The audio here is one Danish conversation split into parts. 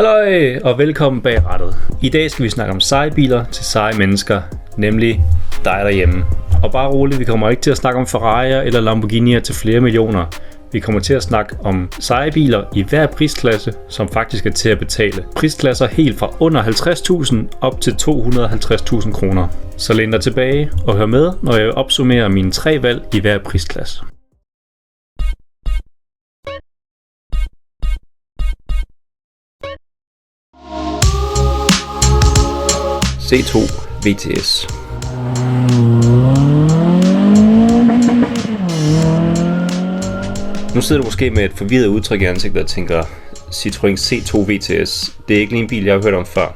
Halløj og velkommen bag rattet. I dag skal vi snakke om seje biler til seje mennesker, nemlig dig derhjemme. Og bare roligt, vi kommer ikke til at snakke om Ferrari'er eller Lamborghini'er til flere millioner. Vi kommer til at snakke om seje biler i hver prisklasse, som faktisk er til at betale. Prisklasser helt fra under 50.000 op til 250.000 kroner. Så læn dig tilbage og hør med, når jeg opsummerer mine 3 valg i hver prisklasse. C2 VTS. Nu sidder du måske med et forvirret udtryk i ansigtet og tænker, Citroën C2 VTS, det er ikke lige en bil, jeg har hørt om før.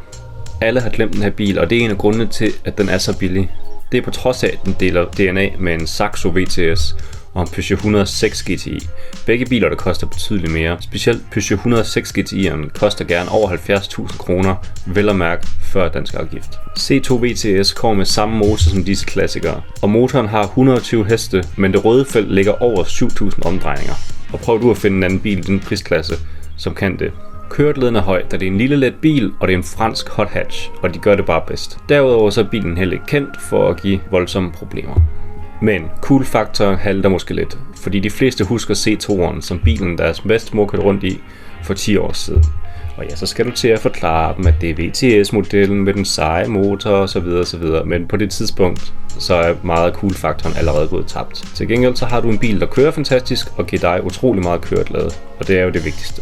Alle har glemt den her bil, og det er en af grundene til, at den er så billig. Det er på trods af, at den deler DNA med en Saxo VTS og en Peugeot 106 GTI. Begge biler, der koster betydeligt mere. Specielt Peugeot 106 GTI'eren koster gerne over 70.000 kroner, vel at mærke før dansk afgift. C2 VTS kommer med samme motor som disse klassikere, og motoren har 120 heste, men det røde felt ligger over 7.000 omdrejninger. Og prøv du at finde en anden bil i den prisklasse, som kan det. Køretiden er høj, da det er en lille let bil, og det er en fransk hot hatch, og de gør det bare bedst. Derudover så er bilen heller ikke kendt for at give voldsomme problemer. Men cool-faktor halter måske lidt, fordi de fleste husker C2'eren som bilen, deres bedstemor kørte rundt i for 10 år siden. Og ja, så skal du til at forklare dem, at det er VTS-modellen med den seje motor osv. Men på det tidspunkt, så er meget cool-faktoren allerede gået tabt. Til gengæld så har du en bil, der kører fantastisk og giver dig utrolig meget køreglæde, og det er jo det vigtigste.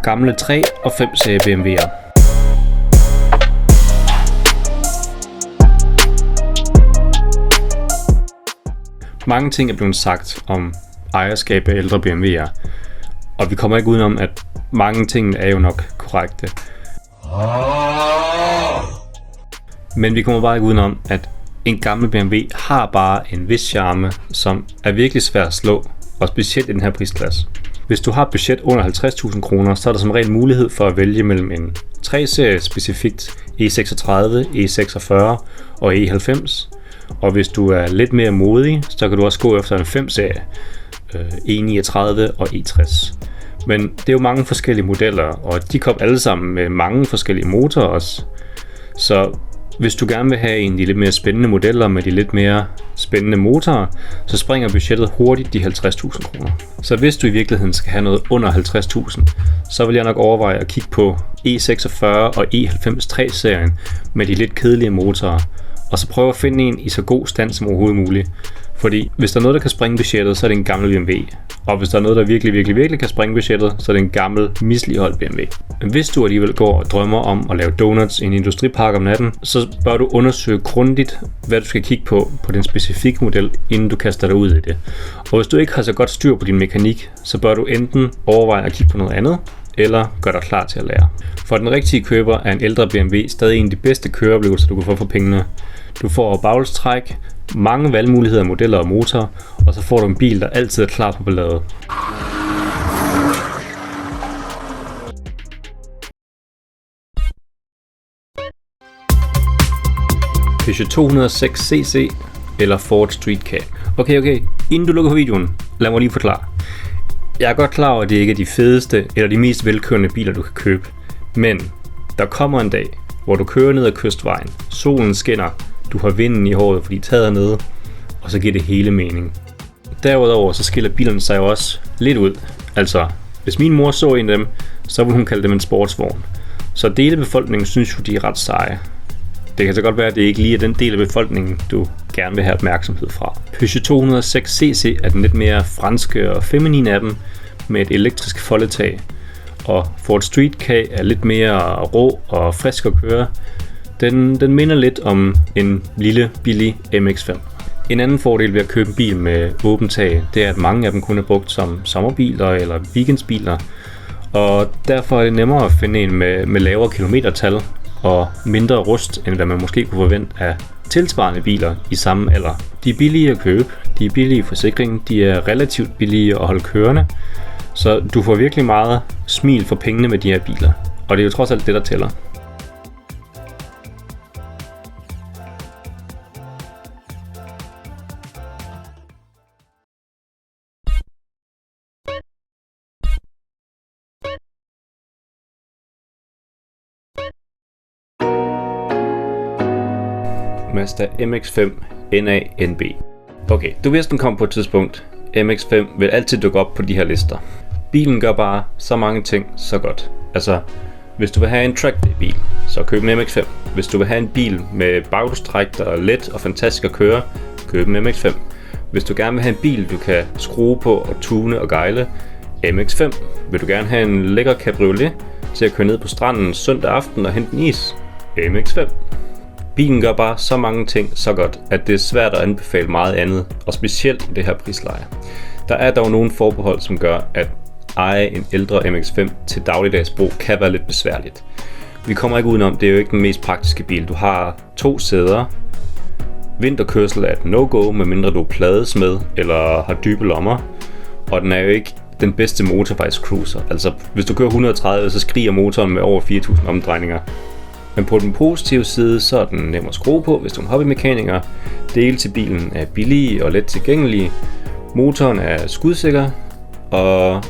Gamle 3 og 5 serie BMW'er. Mange ting er blevet sagt om ejerskab af ældre BMW'er, og vi kommer ikke udenom, at mange ting er jo nok korrekte. Men vi kommer bare ikke udenom, at en gammel BMW har bare en vis charme, som er virkelig svær at slå, og specielt i den her prisklasse. Hvis du har et budget under 50.000 kroner, så er der som regel mulighed for at vælge mellem en 3-serie specifikt E36, E46 og E90. Og hvis du er lidt mere modig, så kan du også gå efter en 5-serie, E39 og E60. Men det er jo mange forskellige modeller, og de kom alle sammen med mange forskellige motorer også. Så hvis du gerne vil have en af de lidt mere spændende modeller med de lidt mere spændende motorer, så springer budgettet hurtigt de 50.000 kroner. Så hvis du i virkeligheden skal have noget under 50.000, så vil jeg nok overveje at kigge på E46 og E90 3-serien med de lidt kedelige motorer, og så prøve at finde en i så god stand som overhovedet muligt. Fordi hvis der er noget, der kan springe budgettet, så er det en gammel BMW. Og hvis der er noget, der virkelig kan springe budgettet, så er det en gammel, misligholdt BMW. Men hvis du alligevel går og drømmer om at lave donuts i en industripark om natten, så bør du undersøge grundigt, hvad du skal kigge på den specifikke model, inden du kaster dig ud i det. Og hvis du ikke har så godt styr på din mekanik, så bør du enten overveje at kigge på noget andet, eller gør dig klar til at lære. For den rigtige køber er en ældre BMW stadig en af de bedste køreoplevelser, du kan få for pengene. Du får baghjulstræk, mange valgmuligheder af modeller og motorer, og så får du en bil, der altid er klar på ballade. Peugeot 206 cc eller Ford Street K. Okay, inden du lukker på videoen, lad mig lige forklare. Jeg er godt klar over, at det ikke er de fedeste eller de mest velkørende biler, du kan købe. Men der kommer en dag, hvor du kører ned ad kystvejen, solen skinner, du har vinden i håret, fordi taget er nede, og så giver det hele mening. Derudover så skiller bilerne sig jo også lidt ud. Altså, hvis min mor så en af dem, så ville hun kalde dem en sportsvogn. Så dele af befolkningen synes jo, de er ret seje. Det kan så godt være, at det ikke lige er den del af befolkningen, du gerne vil have opmærksomhed fra. Peugeot 206 cc er den lidt mere franske og feminine af dem, med et elektrisk foldetag. Og Ford Street K er lidt mere rå og frisk at køre. Den minder lidt om en lille, billig MX-5. En anden fordel ved at købe en bil med åbent tag, det er, at mange af dem kun er brugt som sommerbiler eller weekendsbiler. Og derfor er det nemmere at finde en med lavere kilometertal, og mindre rust, end hvad man måske kunne forvente af tilsvarende biler i samme alder. De er billige at købe, de er billige i forsikring, de er relativt billige at holde kørende, så du får virkelig meget smil for pengene med de her biler, og det er jo trods alt det, der tæller. Mazda MX-5 NANB. Okay, du vidste den kom på et tidspunkt. MX-5 vil altid dukke op på de her lister. Bilen gør bare så mange ting så godt. Altså, hvis du vil have en trackday-bil, så køb en MX-5. Hvis du vil have en bil med baghjulstræk, der er let og fantastisk at køre, køb en MX-5. Hvis du gerne vil have en bil, du kan skrue på og tune og gejle, MX-5. Vil du gerne have en lækker cabriolet til at køre ned på stranden søndag aften og hente en is, MX-5. Bilen gør bare så mange ting så godt, at det er svært at anbefale meget andet, og specielt i det her prisleje. Der er dog nogle forbehold, som gør, at eje en ældre MX-5 til dagligdags brug kan være lidt besværligt. Vi kommer ikke udenom, det er jo ikke den mest praktiske bil. Du har 2 sæder. Vinterkørsel er et no-go, medmindre du plades med eller har dybe lommer. Og den er jo ikke den bedste motorvejscruiser. Altså, hvis du kører 130, så skriger motoren med over 4.000 omdrejninger. Men på den positive side, så er den nem at skrue på, hvis du er en hobbymekaniker. Dele til bilen er billige og let tilgængelige. Motoren er skudsikker, og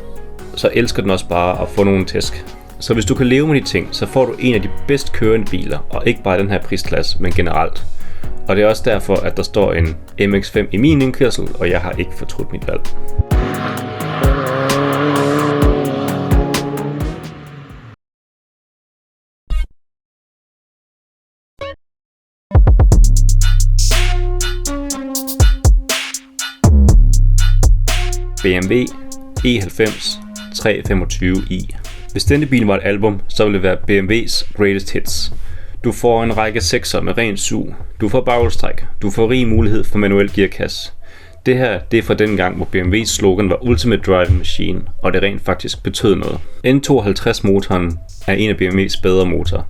så elsker den også bare at få nogle tæsk. Så hvis du kan leve med de ting, så får du en af de bedst kørende biler, og ikke bare den her prisklasse, men generelt. Og det er også derfor, at der står en MX-5 i min indkørsel, og jeg har ikke fortrudt mit valg. BMW E90 325i. Hvis denne bil var et album, så ville det være BMW's Greatest Hits. Du får en række 6'er med ren sug. Du får baghjulstræk. Du får rig mulighed for manuel gearkasse. Det her, det er fra den gang, hvor BMW's slogan var Ultimate Driving Machine, og det rent faktisk betød noget. N52-motoren er en af BMW's bedre motorer.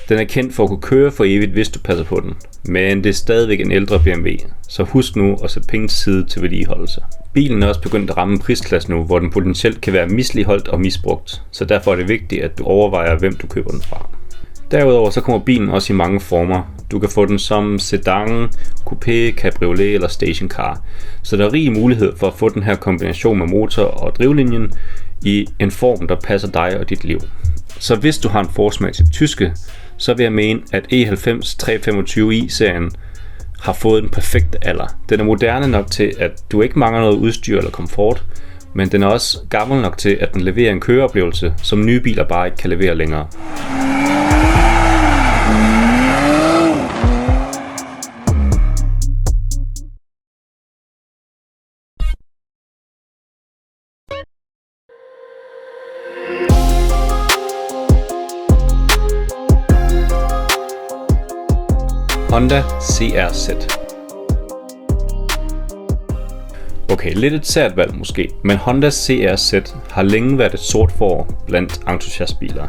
Den er kendt for at kunne køre for evigt, hvis du passer på den. Men det er stadigvæk en ældre BMW, så husk nu at sætte penge til side til vedligeholdelse. Bilen er også begyndt at ramme en prisklasse nu, hvor den potentielt kan være misligholdt og misbrugt, så derfor er det vigtigt, at du overvejer, hvem du køber den fra. Derudover så kommer bilen også i mange former. Du kan få den som sedan, coupé, cabriolet eller stationcar, så der er rig mulighed for at få den her kombination med motor og drivlinjen i en form, der passer dig og dit liv. Så hvis du har en forsmag til tyske, så vil jeg mene, at E90 325i-serien har fået den perfekte alder. Den er moderne nok til, at du ikke mangler noget udstyr eller komfort, men den er også gammel nok til, at den leverer en køreoplevelse, som nye biler bare ikke kan levere længere. Honda CRZ. Okay, lidt et sært valg måske, men Honda CRZ har længe været et sort får blandt entusiastbiler.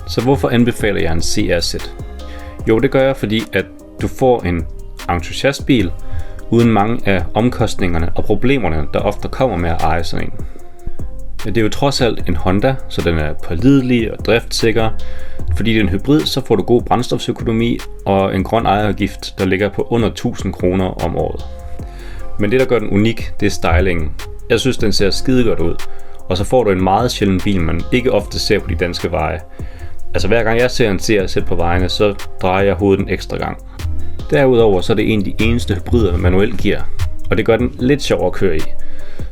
Så hvorfor anbefaler jeg en CRZ? Jo, det gør jeg, fordi at du får en entusiastbil uden mange af omkostningerne og problemerne, der ofte kommer med at eje sådan en. Det er jo trods alt en Honda, så den er pålidelig og driftsikker. Fordi det er en hybrid, så får du god brændstofsøkonomi og en grøn ejerafgift, der ligger på under 1000 kroner om året. Men det, der gør den unik, det er stylingen. Jeg synes, den ser skide godt ud. Og så får du en meget sjælden bil, man ikke ofte ser på de danske veje. Altså hver gang jeg ser en CRZ på vejene, så drejer jeg hovedet en ekstra gang. Derudover så er det en af de eneste hybrider med manuel gear, og det gør den lidt sjov at køre i.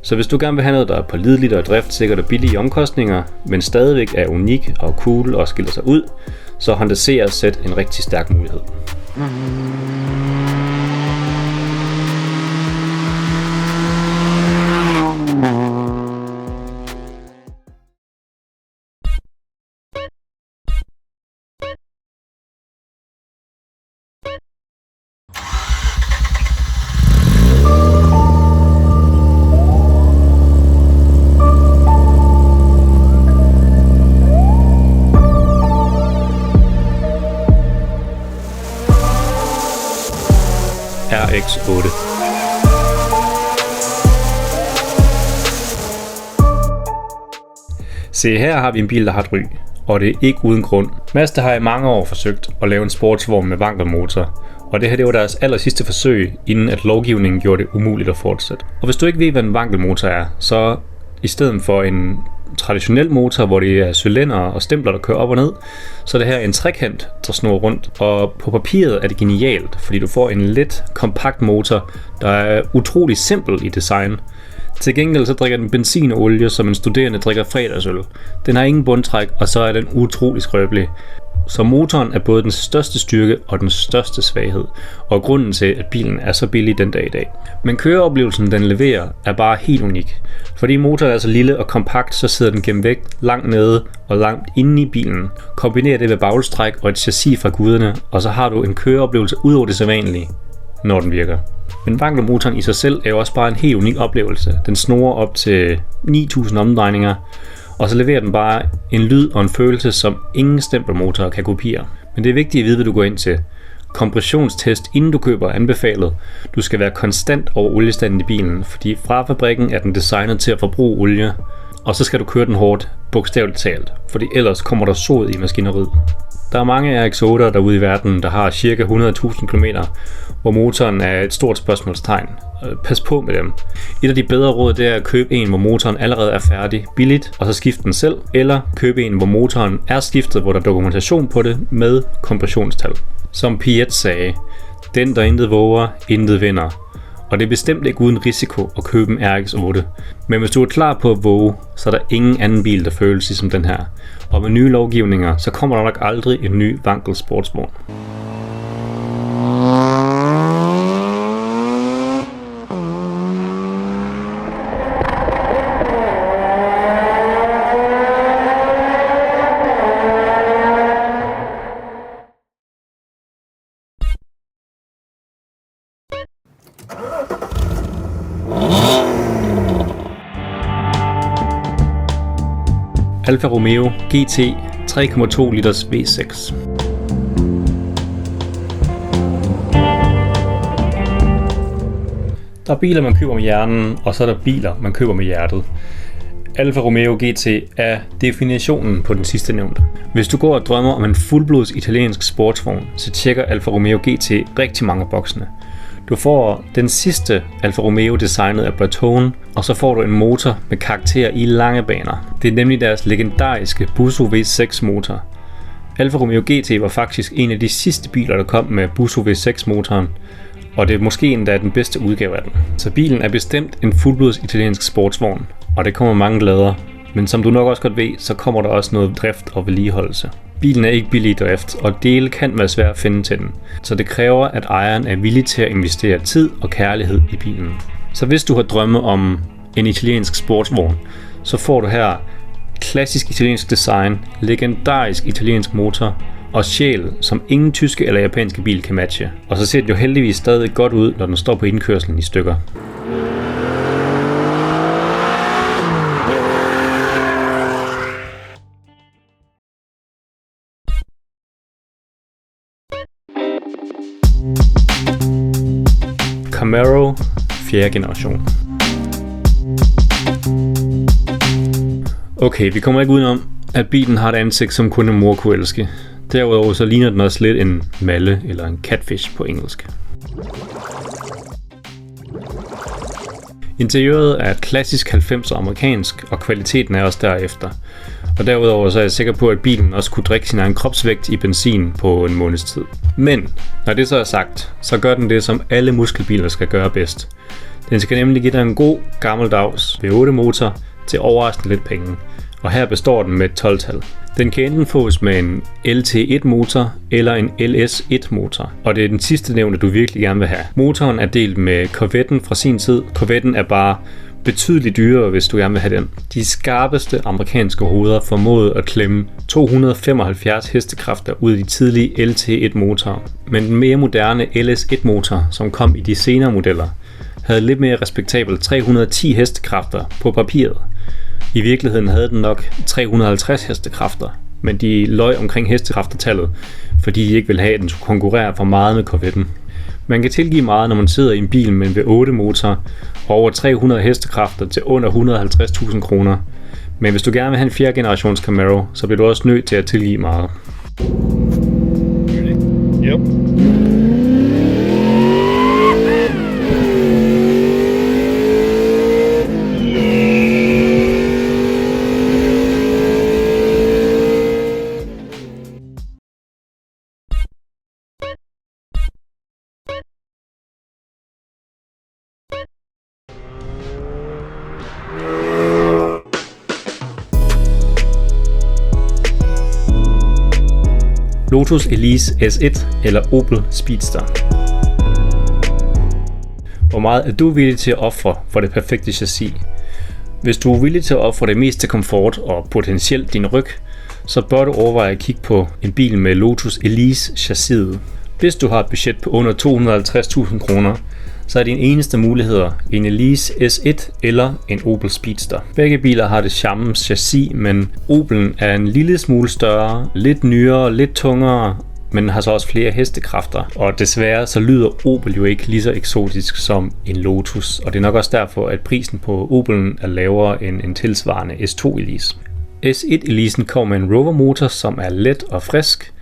Så hvis du gerne vil have noget, der er pålideligt og driftsikkert og billige omkostninger, men stadigvæk er unik og cool og skiller sig ud, så er Honda CRZ en rigtig stærk mulighed. X8. Se, her har vi en bil, der har et ry, og det er ikke uden grund. Mazda har i mange år forsøgt at lave en sportsvogn med vankelmotor, og det her det var deres aller sidste forsøg, inden at lovgivningen gjorde det umuligt at fortsætte. Og hvis du ikke ved, hvad en vankelmotor er, så i stedet for en traditionel motor, hvor det er cylinder og stempler, der kører op og ned, så er det her en trekant, der snurrer rundt. Og på papiret er det genialt, fordi du får en let, kompakt motor, der er utrolig simpel i design. Til gengæld så drikker den benzin og olie, som en studerende drikker fredagsøl. Den har ingen bundtræk, og så er den utrolig skrøbelig. Så motoren er både den største styrke og den største svaghed, og grunden til, at bilen er så billig den dag i dag. Men køreoplevelsen, den leverer, er bare helt unik. Fordi motoren er så lille og kompakt, så sidder den gennem vægt langt nede og langt inde i bilen. Kombiner det med baghjulstræk og et chassis fra guderne, og så har du en køreoplevelse ud over det sædvanlige, når den virker. Men vankelmotoren i sig selv er jo også bare en helt unik oplevelse. Den snurrer op til 9000 omdrejninger, og så leverer den bare en lyd og en følelse, som ingen stempelmotor kan kopiere. Men det er vigtigt at vide, hvad du går ind til. Kompressionstest inden du køber er anbefalet. Du skal være konstant over oliestanden i bilen, fordi fra fabrikken er den designet til at forbruge olie. Og så skal du køre den hårdt, bogstaveligt talt, fordi ellers kommer der sod i maskineriet. Der er mange RX-8'er derude i verden, der har ca. 100.000 km, hvor motoren er et stort spørgsmålstegn. Pas på med dem. Et af de bedre råd det er at købe en, hvor motoren allerede er færdig, billigt, og så skifte den selv, eller købe en, hvor motoren er skiftet, hvor der er dokumentation på det med kompressionstal. Som Piet sagde, den der intet våger, intet vinder. Og det er bestemt ikke uden risiko at købe en RX-8. Men hvis du er klar på at våge, så er der ingen anden bil, der føles som den her. Og med nye lovgivninger, så kommer der nok aldrig en ny vankel sportsvogn. Alfa Romeo GT 3,2 liters V6. Der er biler, man køber med hjernen, og så er der biler, man køber med hjertet. Alfa Romeo GT er definitionen på den sidste nævnte. Hvis du går og drømmer om en fuldblods italiensk sportsvogn, så tjekker Alfa Romeo GT rigtig mange af boksene. Du får den sidste Alfa Romeo designet af Bertone, og så får du en motor med karakter i lange baner. Det er nemlig deres legendariske Busso V6 motor. Alfa Romeo GT var faktisk en af de sidste biler, der kom med Busso V6 motoren, og det er måske endda den bedste udgave af den. Så bilen er bestemt en fuldblods italiensk sportsvogn, og det kommer mange glæder. Men som du nok også godt ved, så kommer der også noget drift og vedligeholdelse. Bilen er ikke billig i drift, og dele kan være svært at finde til den. Så det kræver, at ejeren er villig til at investere tid og kærlighed i bilen. Så hvis du har drømme om en italiensk sportsvogn, så får du her klassisk italiensk design, legendarisk italiensk motor og sjæl, som ingen tyske eller japanske bil kan matche. Og så ser det jo heldigvis stadig godt ud, når den står på indkørslen i stykker. Camaro 4. generation. Okay, vi kommer ikke udenom, at bilen har et ansigt, som kun en mor kunne elske. Derudover så ligner den også lidt en malle eller en catfish på engelsk. Interiøret er klassisk 90'er amerikansk, og kvaliteten er også derefter. Og derudover så er jeg sikker på, at bilen også kunne drikke sin egen kropsvægt i benzin på en måneds tid. Men når det så er sagt, så gør den det, som alle muskelbiler skal gøre bedst. Den skal nemlig give dig en god gammeldags V8 motor til overraskende lidt penge. Og her består den med et 12-tal. Den kan enten fås med en LT1 motor eller en LS1 motor, og det er den sidste nævnte, du virkelig gerne vil have. Motoren er delt med Corvetten fra sin tid. Corvetten er bare betydeligt dyrere, hvis du gerne vil have den. De skarpeste amerikanske hoveder formåede at klemme 275 hestekræfter ud af de tidlige LT1 motorer. Men den mere moderne LS1 motor, som kom i de senere modeller, havde lidt mere respektabelt 310 hestekræfter på papiret. I virkeligheden havde den nok 350 hestekræfter, men de løj omkring hestekræftertallet, fordi de ikke ville have, at den skulle konkurrere for meget med Corvetten. Man kan tilgive meget, når man sidder i en bil med en V8 motor og over 300 hestekræfter til under 150.000 kroner. Men hvis du gerne vil have en 4. generations Camaro, så bliver du også nødt til at tilgive meget. Yep. Lotus Elise S1 eller Opel Speedster. Hvor meget er du villig til at ofre for det perfekte chassis? Hvis du er villig til at ofre det meste komfort og potentielt din ryg, så bør du overveje at kigge på en bil med Lotus Elise chassiset. Hvis du har et budget på under 250.000 kroner, så er dine eneste muligheder en Elise S1 eller en Opel Speedster. Begge biler har det samme chassis, men Opelen er en lille smule større, lidt nyere, lidt tungere, men har så også flere hestekræfter. Og desværre så lyder Opel jo ikke lige så eksotisk som en Lotus, og det er nok også derfor, at prisen på Opelen er lavere end en tilsvarende S2 Elise. S1 Elisen kommer med en Rover motor, som er let og frisk.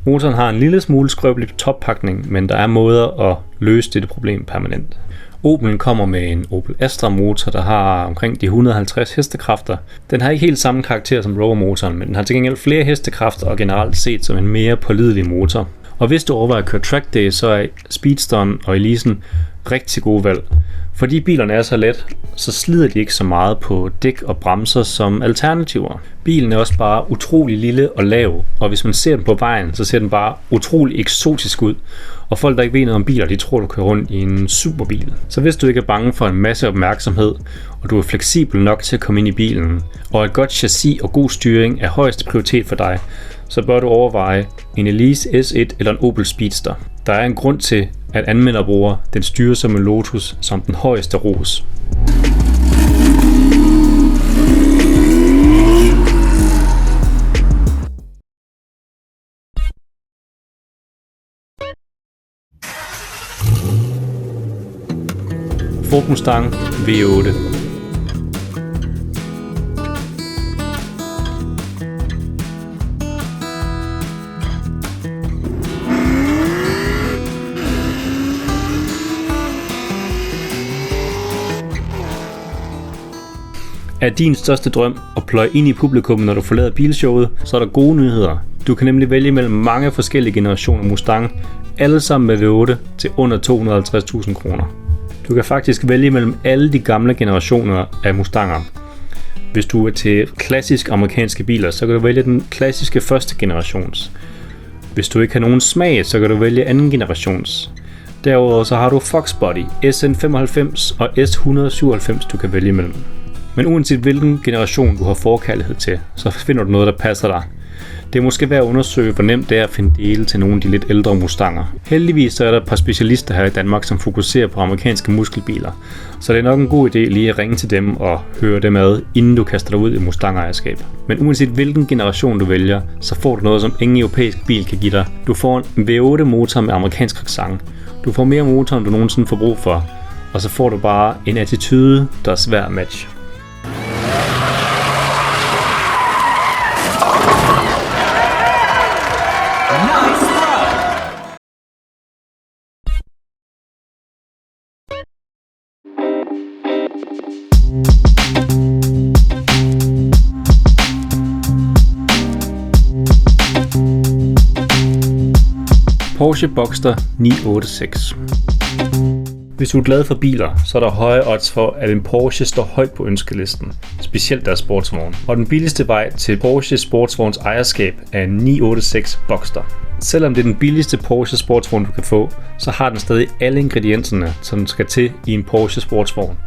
Motoren har en lille smule skrøbelig toppakning, men der er måder at løse dette problem permanent. Opelen kommer med en Opel Astra motor, der har omkring de 150 hestekræfter. Den har ikke helt samme karakter som Rover motoren, men den har til gengæld flere hestekræfter og generelt set som en mere pålidelig motor. Og hvis du overvejer at køre track day, så er Speedsteren og Elisen rigtig gode valg. Fordi bilerne er så let, så slider de ikke så meget på dæk og bremser som alternativer. Bilen er også bare utrolig lille og lav, og hvis man ser den på vejen, så ser den bare utrolig eksotisk ud. Og folk, der ikke ved noget om biler, de tror, du kører rundt i en superbil. Så hvis du ikke er bange for en masse opmærksomhed, og du er fleksibel nok til at komme ind i bilen, og et godt chassis og god styring er højeste prioritet for dig, så bør du overveje en Elise S1 eller en Opel Speedster. Der er en grund til, at anmeldere bruger den styrer som en Lotus som den højeste ros. Ford Mustang V8. Er din største drøm at pløje ind i publikum, når du forlader bilshowet, så er der gode nyheder. Du kan nemlig vælge mellem mange forskellige generationer Mustang, alle sammen med V8 til under 250.000 kroner. Du kan faktisk vælge mellem alle de gamle generationer af Mustanger. Hvis du er til klassisk amerikanske biler, så kan du vælge den klassiske første generations. Hvis du ikke har nogen smag, så kan du vælge anden generations. Derudover så har du Fox Body, SN95 og S197 du kan vælge mellem. Men uanset hvilken generation du har forkærlighed til, så finder du noget, der passer dig. Det er måske værd at undersøge, hvor nemt det er at finde dele til nogle af de lidt ældre Mustanger. Heldigvis er der et par specialister her i Danmark, som fokuserer på amerikanske muskelbiler, så det er nok en god idé lige at ringe til dem og høre dem ad, inden du kaster dig ud i Mustang-ejerskab. Men uanset hvilken generation du vælger, så får du noget, som ingen europæisk bil kan give dig. Du får en V8 motor med amerikansk accent. Du får mere motor, end du nogensinde får brug for, og så får du bare en attitude, der er svær at matche. Porsche Boxster 986. Hvis du er glad for biler, så er der høje odds for, at en Porsche står højt på ønskelisten, specielt deres sportsvogn. Og den billigste vej til Porsche sportsvogns ejerskab er en 986 Boxster. Selvom det er den billigste Porsche sportsvogn du kan få, så har den stadig alle ingredienserne, som skal til i en Porsche sportsvogn.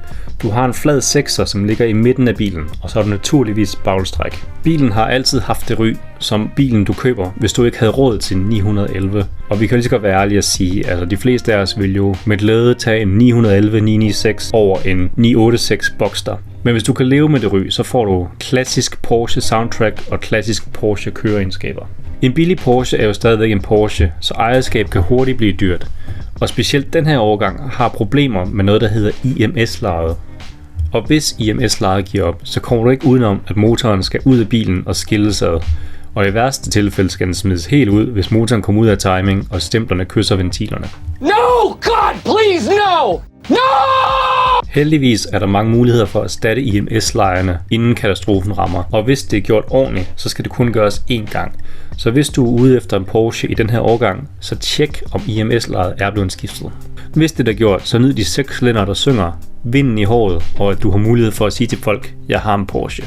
Du har en flad 6'er, som ligger i midten af bilen, og så har du naturligvis bagelstræk. Bilen har altid haft det ry som bilen du køber, hvis du ikke havde råd til en 911. Og vi kan lige så godt være ærlige at sige, at de fleste af os vil jo med glæde tage en 911 996 over en 986 Boxster. Men hvis du kan leve med det ry, så får du klassisk Porsche soundtrack og klassisk Porsche køreegenskaber. En billig Porsche er jo stadigvæk en Porsche, så ejerskab kan hurtigt blive dyrt. Og specielt den her årgang har problemer med noget, der hedder IMS-lejet. Og hvis IMS-lejet giver op, så kommer du ikke udenom, at motoren skal ud af bilen og skilles ad. Og i værste tilfælde skal den smides helt ud, hvis motoren kommer ud af timing, og stemplerne kysser ventilerne. No! God, please, no! No! Heldigvis er der mange muligheder for at erstatte IMS-lejerne, inden katastrofen rammer. Og hvis det er gjort ordentligt, så skal det kun gøres én gang. Så hvis du er ude efter en Porsche i den her årgang, så tjek om IMS-lejet er blevet skiftet. Hvis det er gjort, så nyd de 6 cylinder, der synger, vinden i håret, og at du har mulighed for at sige til folk, jeg har en Porsche.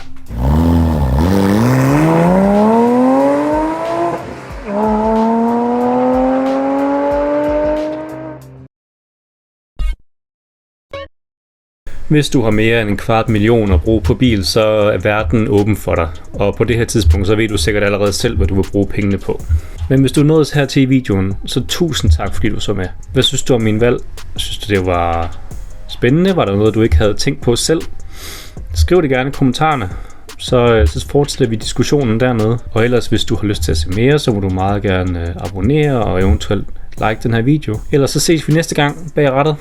Hvis du har mere end 250.000 at bruge på bil, så er verden åben for dig. Og på det her tidspunkt, så ved du sikkert allerede selv, hvad du vil bruge pengene på. Men hvis du nåede her til i videoen, så tusind tak, fordi du så med. Hvad synes du om min valg? Synes du, det var spændende? Var der noget, du ikke havde tænkt på selv? Skriv det gerne i kommentarerne, så fortsætter vi diskussionen dernede. Og ellers, hvis du har lyst til at se mere, så må du meget gerne abonnere og eventuelt like den her video. Ellers så ses vi næste gang bag rattet.